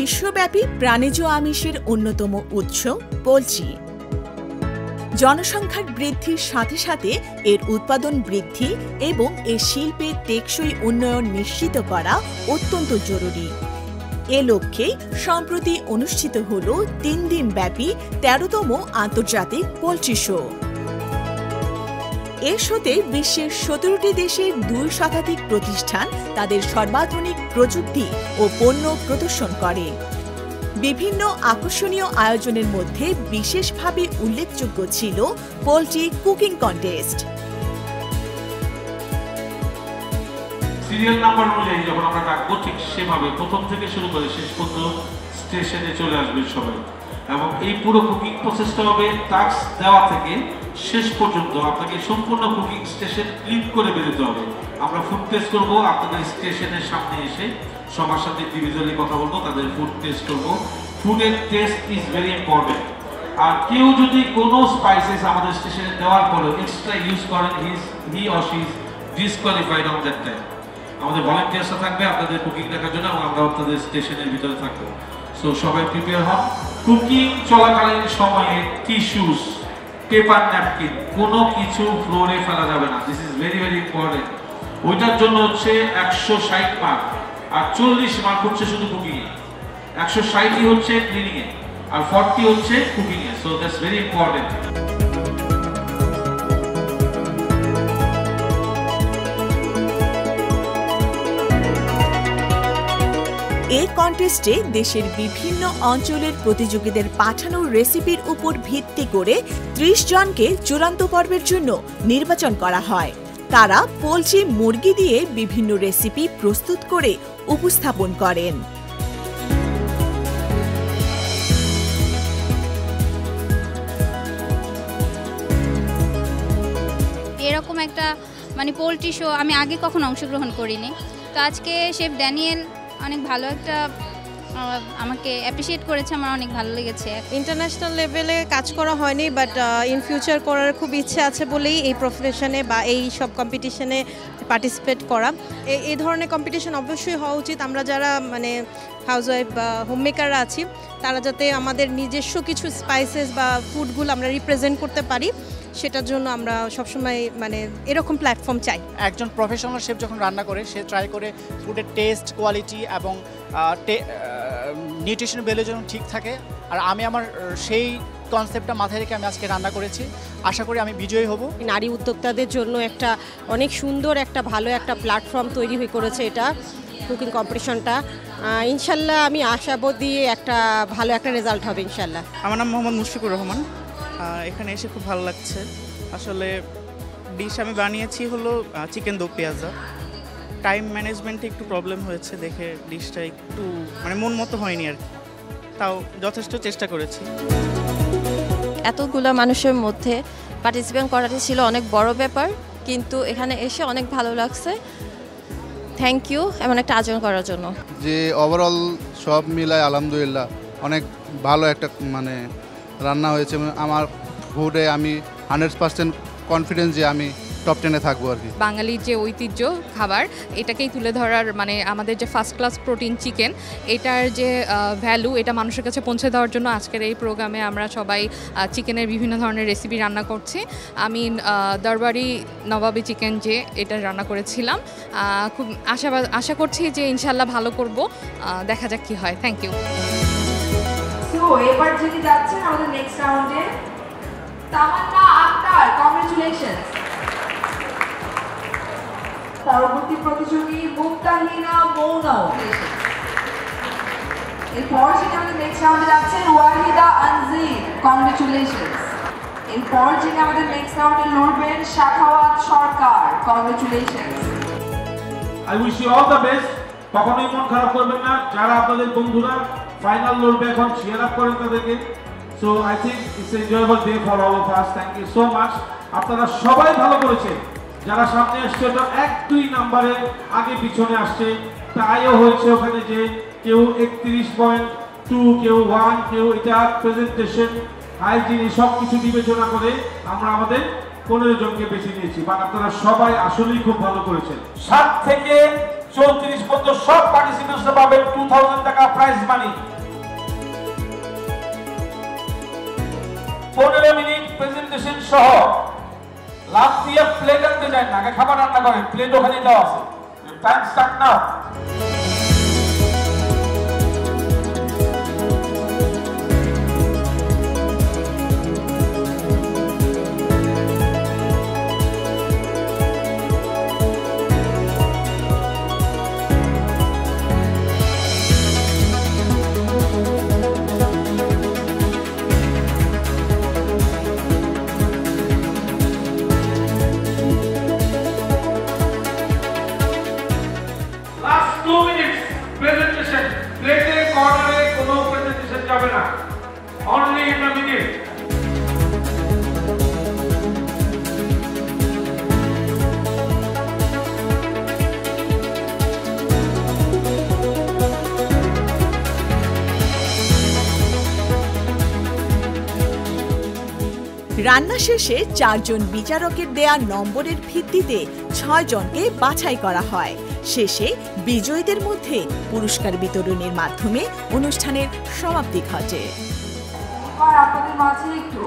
বিশ্বব্যাপী প্রাণীজ আমিষের অন্যতম উৎস পোলট্রি। জনসংখ্যার বৃদ্ধির সাথে সাথে এর উৎপাদন বৃদ্ধি এবং এর শিল্পের টেকসই উন্নয়ন নিশ্চিত করা অত্যন্ত জরুরি। এ লক্ষ্যে সম্প্রতি অনুষ্ঠিত হল ৩ দিনব্যাপী ১৩তম আন্তর্জাতিক পোলট্রি শো। এ শোতে বিশ্বের ১৭টি দেশের ২ শতাধিক প্রতিষ্ঠান তাদের সর্বাধুনিক প্রযুক্তি ও পণ্য প্রদর্শন করে। বিভিন্ন আকর্ষণীয় আয়োজনের মধ্যে বিশেষভাবে উল্লেখযোগ্য ছিল poultry cooking contest. Serial number অনুযায়ী যখন আমরা ডাকবো ঠিক সেভাবে প্রথম থেকে শুরু করে শেষ পর্যন্ত স্টেশনে চলে আসবে সবাই, এবং এই পুরো কুকিং প্রসেসটা হবে টাস্ক দেওয়া থেকে শেষ পর্যন্ত আপনাকে সম্পূর্ণ কুকিং স্টেশন ক্লিন করে বেরোতে হবে। আমরা ফুড টেস্ট করবো, আপনাদের স্টেশনের সামনে এসে সবার সাথে ইন্ডিভিজুয়ালি কথা বলবো, তাদের ফুড টেস্ট করবো। ফুডের টেস্ট ইজ ভেরি ইম্পর্টেন্ট। আর কেউ যদি কোনো স্পাইসেস আমাদের স্টেশনে দেওয়ার পরেও এক্সট্রা ইউজ করেন, he or she is disqualified on that time. আমাদের ভলান্টিয়ার্সরা থাকবে আপনাদের কুকিং দেখার জন্য, এবং আমরা আপনাদের স্টেশনের ভিতরে থাকবো। সো সবাই প্রিপেয়ার হন। কুকিং চলাকালীন সময়ে টিস্যুস, পেপার ন্যাপকিন কোনো কিছু ফ্লোরে ফেলা যাবে না। This is very very important. ওইটার জন্য হচ্ছে ১৬০ মার্ক, আর ৪০ মার্ক হচ্ছে শুধু কুকিংয়ে। ১৬০ই হচ্ছে ক্লিনিংয়ে, আর 40 হচ্ছে কুকিংয়ে। So that's very important. এই কন্টেস্টে দেশের বিভিন্ন অঞ্চলের প্রতিযোগীদের পাঠানো রেসিপির উপর ভিত্তি করে ৩০ জনকে চূড়ান্ত পর্বের জন্য নির্বাচন করা হয়। তারা পোলট্রি মুরগি দিয়ে বিভিন্ন রেসিপি প্রস্তুত করে উপস্থাপন করেন। এরকম একটা পোলট্রি শো আমি আগে কখনো অংশগ্রহণ করিনি। তো আজকে শেফ ড্যানিয়েল অনেক ভালো একটা আমাকে অ্যাপ্রিশিয়েট করেছে, আমার অনেক ভালো লেগেছে। ইন্টারন্যাশনাল লেভেলে কাজ করা হয়নি, বাট ইন ফিউচার করার খুব ইচ্ছে আছে বলেই এই প্রফেশনে বা এই সব কম্পিটিশনে পার্টিসিপেট করা। এই ধরনের কম্পিটিশন অবশ্যই হওয়া উচিত। আমরা যারা হাউসওয়াইফ বা হোমমেকাররা আছি, তারা যাতে আমাদের নিজস্ব কিছু স্পাইসেস বা ফুডগুলো আমরা রিপ্রেজেন্ট করতে পারি, সেটার জন্য আমরা সবসময় এরকম প্ল্যাটফর্ম চাই। একজন প্রফেশনাল শেফ যখন রান্না করে, সে ট্রাই করে ফুডের টেস্ট, কোয়ালিটি এবং নিউট্রিশন ভ্যালু যেন ঠিক থাকে। আর আমি আমার সেই কনসেপ্টটা মাথায় রেখে আমি আজকে রান্না করেছি। আশা করি আমি বিজয়ী হব। নারী উদ্যোক্তাদের জন্য একটা অনেক সুন্দর একটা ভালো একটা প্ল্যাটফর্ম তৈরি হয়ে করেছে এটা কুকিং কম্পিটিশনটা। ইনশাল্লাহ আমি আশাবাদী একটা ভালো একটা রেজাল্ট হবে ইনশাল্লাহ। আমার নাম মোহাম্মদ মুশফিকুর রহমান। এখানে এসে খুব ভালো লাগছে। আসলে ডিশ আমি বানিয়েছি হলো চিকেন দো পেঁয়াজা। টাইম ম্যানেজমেন্টে একটু প্রবলেম হয়েছে দেখে ডিশটা একটু মন মতো হয়নি আর কি, তাও যথেষ্ট চেষ্টা করেছি। এতগুলো মানুষের মধ্যে পার্টিসিপেট করাটা ছিল অনেক বড় ব্যাপার, কিন্তু এখানে এসে অনেক ভালো লাগছে। থ্যাংক ইউ এমন একটা আয়োজন করার জন্য। যে ওভারঅল সব মিলায় আলহামদুলিল্লাহ অনেক ভালো একটা রান্না হয়েছে। আমার ফুডে আমি 100% কনফিডেন্স যে আমি টপ 10-এ থাকবো আর কি। বাঙালির যে ঐতিহ্য খাবার, এটাকেই তুলে ধরার আমাদের যে ফার্স্ট ক্লাস প্রোটিন চিকেন, এটার যে ভ্যালু, এটা মানুষের কাছে পৌঁছে দেওয়ার জন্য আজকের এই প্রোগ্রামে আমরা সবাই চিকেনের বিভিন্ন ধরনের রেসিপি রান্না করছি। আমি দরবারি নবাবি চিকেন যে এটা রান্না করেছিলাম। খুব আশা করছি যে ইনশাল্লাহ ভালো করব, দেখা যাক কি হয়। Thank you. এবার যিনি যাচ্ছেন আমাদের নেক্সট রাউন্ডে, তামান্না আক্তার, কংগ্রেচুলেশনস। পরবর্তী প্রতিযোগী মুক্তাহিনা মৌনা। এরপর যিনি আমাদের নেক্সট রাউন্ডে যাচ্ছেন ওয়াহিদা আনজির, কংগ্রেচুলেশনস। এরপর যিনি আমাদের নেক্সট রাউন্ডে লড়বেন Shakhawat Sarkar, congratulations. I wish you all the best. কখনোই মন খারাপ করবেন না। যারা আপনাদের বন্ধুরা ফাইনাল লড়বে এখন, শেয়ার আপ করেন তাদেরকে। So I think it's enjoyable day for all of us. Thank you so much. আপনারা সবাই ভালো করেছেন। যারা সামনে আসছে ওটা 1-2 নাম্বারে আগে পিছনে আসছে, তাইও হয়েছে ওখানে যে কেউ 31.2, কেউ 1, কেউ এটা প্রেজেন্টেশন, হাইজিন, সব কিছু বিবেচনা করে আমরা আমাদের 15 জনকে বেছে নিয়েছি। বাট আপনারা সবাই আসলেই খুব ভালো করেছেন। 7 থেকে 34 পর্যন্ত সব পার্টিসিপেন্টসরা পাবেন 2000 টাকা প্রাইজ মানি। 15 মিনিট প্রেজেন্টেশন সহ লাভ দিয়ে প্লেট আনতে যায় না, আগে খাবার রান্না করেন, প্লেট ওখানে দেওয়া আছে। Time start now. রান্না শেষে 4 জন বিচারকের দেয়া নম্বরের ভিত্তিতে 6 জনকে বাছাই করা হয়। শেষে বিজয়ীদের মধ্যে পুরস্কার বিতরণের মাধ্যমে অনুষ্ঠানের সমাপ্তি ঘটে। আপনাদের মাঝে একটু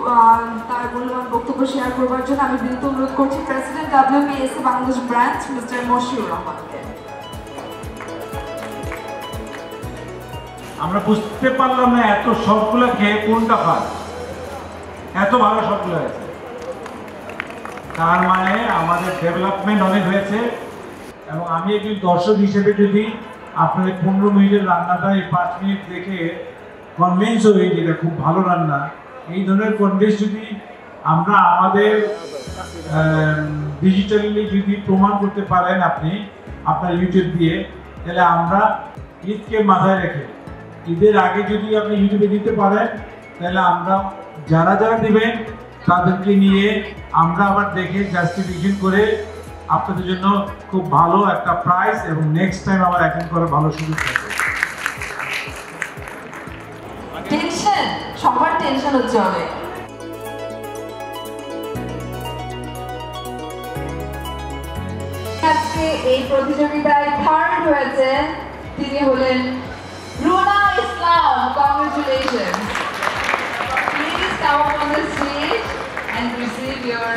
তার মূল্যবান বক্তব্য শেয়ার করবার জন্য আমি বিনীত অনুরোধ করছি president WPSA Bangladesh branch mister Moshiur রহমানকে। আমরা বুঝতে পারলাম না এত সবগুলো খেয়ে কোনটা খায়, এত ভালো সবগুলো হয়েছে, তার মানে আমাদের ডেভেলপমেন্ট অনেক হয়েছে। এবং আমি একজন দর্শক হিসেবে যদি আপনাদের 15 মিনিটের রান্নাটা এই 5 মিনিট দেখে কনভিন্স হই যেটা খুব ভালো রান্না, এই ধরনের কনভিন্স যদি আমরা আমাদের ডিজিটালি যদি প্রমাণ করতে পারেন আপনি আপনার ইউটিউব দিয়ে, তাহলে আমরা ঈদকে মাথায় রেখে ঈদের আগে যদি আপনি ইউটিউবে দিতে পারেন, তাহলে আমরা যারা যারা দেবেন তাদেরকে নিয়ে আমরা আবার দেখে জাস্টিফিকেশন করে আপনাদের জন্য খুব ভালো একটা প্রাইজ এবং নেক্সট টাইম আবার অ্যাটেন্ড করার ভালো সুযোগ থাকবে। টেনশন, সবার টেনশন হচ্ছে হবে। আজকে এই প্রতিযোগিতায় থার্ড হয়েছে, তিনি হলেন রুনা ইসলাম। Congratulations. Please come up on the stage and receive your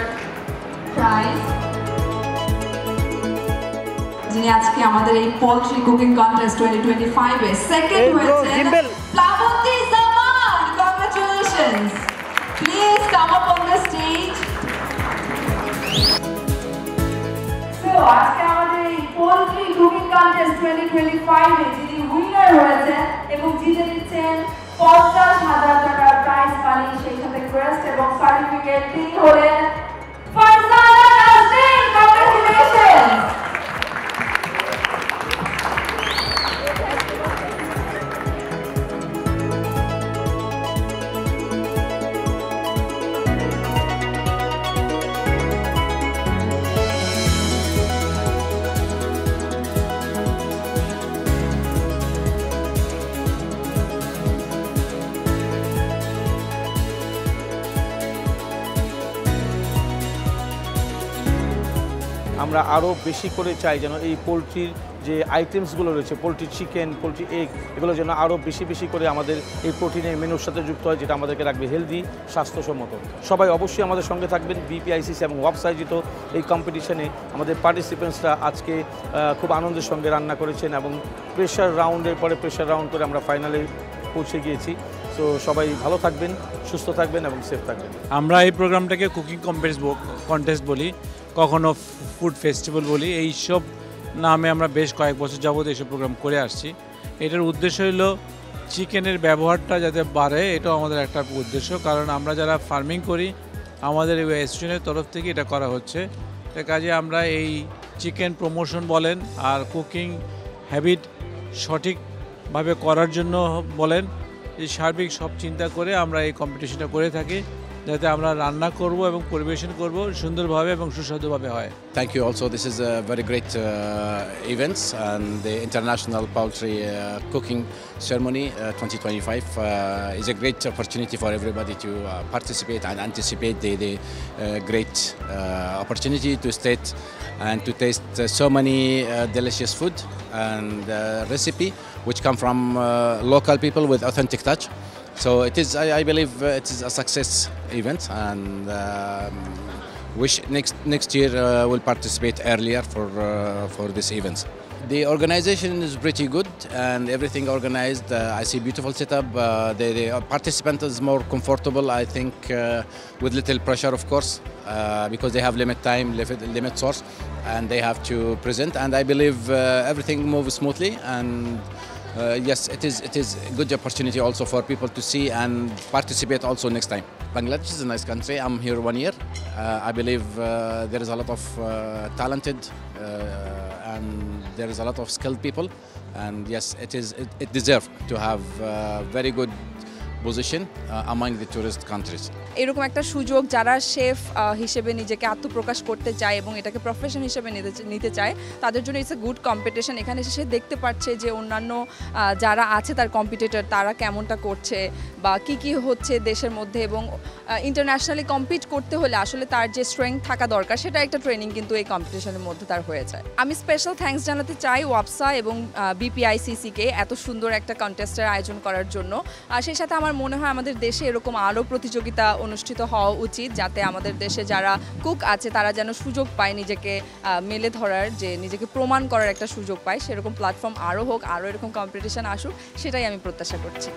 prize. যিনি আজকে আমাদের এই পোল্ট্রি কুকিং কন্টেস্ট 2025 এ সেকেন্ড হয়েছেন প্লাবন্তী জামান। Congratulations. Please come up on the stage. So আজকে আমাদের এই পোল্ট্রি কুকিং কন্টেস্ট 2025 এ যিনি উইনার হয়েছেন এবং জিতে নিচ্ছেন 50,000 টাকার প্রাইজ মানি, সেই সাথে ক্রেস্ট এবং সার্টিফিকেট, তিনি হলেন ফারজানা নাজনীন। কংগ্রেচুলেশনস। আমরা আরও বেশি করে চাই যেন এই পোলট্রির যে আইটেমসগুলো রয়েছে, পোলট্রি চিকেন, পোলট্রি এগ, এগুলো যেন আরও বেশি বেশি করে আমাদের এই প্রোটিনের মেনুর সাথে যুক্ত হয়, যেটা আমাদেরকে রাখবে হেলদি, স্বাস্থ্যসম্মত। সবাই অবশ্যই আমাদের সঙ্গে থাকবেন। BPICC এবং ওয়াপস আয়োজিত এই কম্পিটিশনে আমাদের পার্টিসিপেন্টসরা আজকে খুব আনন্দের সঙ্গে রান্না করেছেন এবং প্রেশার রাউন্ডের পরে প্রেশার রাউন্ড করে আমরা ফাইনালে পৌঁছে গিয়েছি। সো সবাই ভালো থাকবেন, সুস্থ থাকবেন এবং সেফ থাকবেন। আমরা এই প্রোগ্রামটাকে কুকিং কন্টেস্ট বলি, কখনো ফুড ফেস্টিভ্যাল বলি। এই সব নামে আমরা বেশ কয়েক বছর যাবত এইসব প্রোগ্রাম করে আসছি। এটার উদ্দেশ্য হলো চিকেনের ব্যবহারটা যাতে বাড়ে, এটাও আমাদের একটা উদ্দেশ্য। কারণ আমরা যারা ফার্মিং করি, আমাদের এই অ্যাসোসিয়েশনের তরফ থেকে এটা করা হচ্ছে। কাজে আমরা এই চিকেন প্রমোশন বলেন আর কুকিং হ্যাবিট সঠিকভাবে করার জন্য বলেন, এই সার্বিক সব চিন্তা করে আমরা এই কম্পিটিশনটা করে থাকি, যাতে আমরা রান্না করব এবং পরিবেশন করব সুন্দরভাবে এবং সুস্বাদুভাবে হয়। Thank you also. This is a very great events and the International Poultry Cooking Ceremony 2025 is a great opportunity for everybody to participate and anticipate the great opportunity to state and to taste so many delicious food and recipe which come from local people with authentic touch. So it is, I believe it is a success event, and wish next year will participate earlier for this event. The organization is pretty good and everything organized. I see beautiful setup. The participant is more comfortable, I think, with little pressure, of course, because they have limit time, limit source, and they have to present. And I believe everything moves smoothly. And yes, it is a good opportunity also for people to see and participate also next time. Bangladesh is a nice country. I'm here 1 year. I believe there is a lot of talented and there is a lot of skilled people. And yes, it deserves to have very good position among the tourist countries. এরকম একটা সুযোগ যারা chef হিসেবে নিজেকে আত্মপ্রকাশ করতে চায় এবং এটাকে প্রফেশন হিসেবে নিতে চায় তাদের জন্য ইটস এ গুড কম্পিটিশন। এখানে এসে সে দেখতে পাচ্ছে যে অন্যান্য যারা আছে তার কম্পিটিটর তারা কেমনটা করছে বা কি হচ্ছে দেশের মধ্যে, এবং ইন্টারন্যাশনালি কম্পিট করতে হলে আসলে তার যে স্ট্রেংথ থাকা দরকার সেটা একটা ট্রেনিং কিন্তু এই কম্পিটিশনের মধ্যে তার হয়ে যায়। আমি স্পেশাল থ্যাঙ্কস জানাতে চাই ওয়াপসা এবং বিপিআইসিসিকে এত সুন্দর একটা কন্টেস্টের আয়োজন করার জন্য। আর সেই সাথে আমার মনে হয় আমাদের দেশে এরকম আরও প্রতিযোগিতা অনুষ্ঠিত হওয়া উচিত, যাতে আমাদের দেশে যারা কুক আছে তারা যেন সুযোগ পায় নিজেকে মেলে ধরার, যে নিজেকে প্রমাণ করার একটা সুযোগ পায়। সেরকম প্ল্যাটফর্ম আরও হোক, আরও এরকম কম্পিটিশন আসুক, সেটাই আমি প্রত্যাশা করছি।